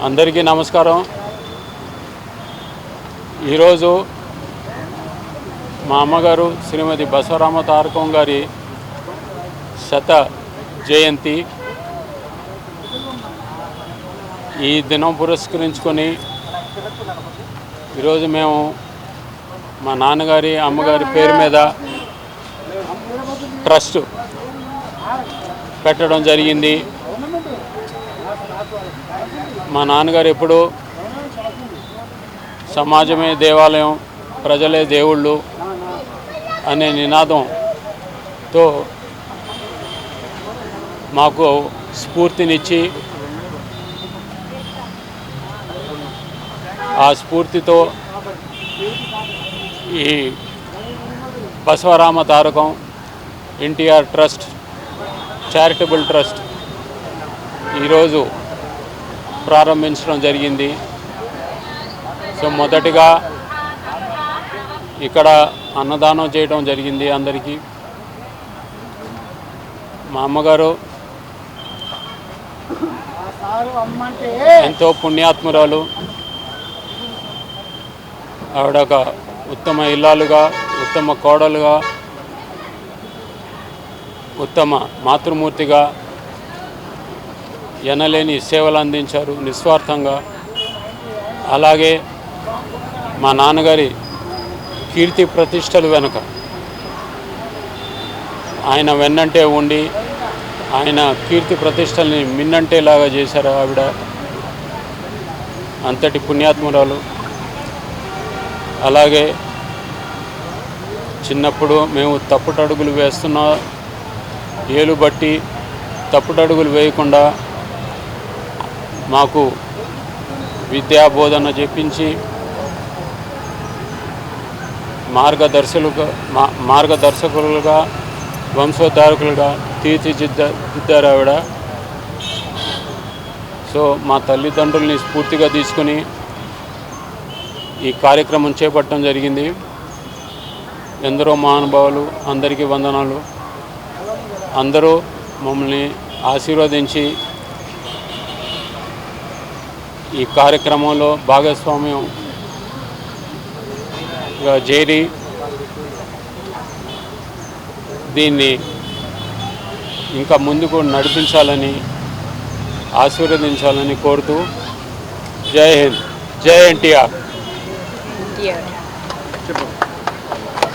అందరికీ నమస్కారం. ఈరోజు మా అమ్మగారు శ్రీమతి బసవరామ తారకం గారి శత జయంతి. ఈ దినం పురస్కరించుకొని ఈరోజు మేము మా నాన్నగారి అమ్మగారి పేరు మీద ట్రస్ట్ పెట్టడం జరిగింది. మా నాన్నగారు ఎప్పుడు సమాజమే దేవాలయం, ప్రజలే దేవుళ్ళు అనే నినాదంతో మాకు స్ఫూర్తినిచ్చి, ఆ స్ఫూర్తితో ఈ Basavarama Tarakam NTR trust charitable trust ఈరోజు ప్రారంభించడం జరిగింది. సో మొదటిగా ఇక్కడ అన్నదానం చేయడం జరిగింది అందరికీ. మా అమ్మగారు ఎంతో పుణ్యాత్మురాలు. ఆవిడ ఒక ఉత్తమ ఇల్లాలుగా, ఉత్తమ కోడలుగా, ఉత్తమ మాతృమూర్తిగా ఎనలేని సేవలు అందించారు నిస్వార్థంగా. అలాగే మా నాన్నగారి కీర్తి ప్రతిష్టలు వెనుక ఆయన వెన్నంటే ఉండి ఆయన కీర్తి ప్రతిష్టల్ని మిన్నంటేలాగా చేశారు ఆవిడ. అంతటి పుణ్యాత్మురాలు. అలాగే చిన్నప్పుడు మేము తప్పుటడుగులు వేస్తున్న ఏలు బట్టి తప్పుటడుగులు వేయకుండా మాకు విద్యా బోధన చెప్పించి మార్గదర్శకులుగా వంశోద్ధారకులుగా తీర్చిదిద్దారు ఆవిడ. సో మా తల్లిదండ్రుల్ని స్ఫూర్తిగా తీసుకుని ఈ కార్యక్రమం చేపట్టడం జరిగింది. ఎందరో మహానుభావులు, అందరికీ వందనాలు. అందరూ మమ్మల్ని ఆశీర్వదించి ఈ కార్యక్రమంలో భాగస్వామ్యంగా చేరి దీన్ని ఇంకా ముందుకు నడిపించాలని, ఆశీర్వదించాలని కోరుతూ జై హింద్, జై ఎన్టీఆర్.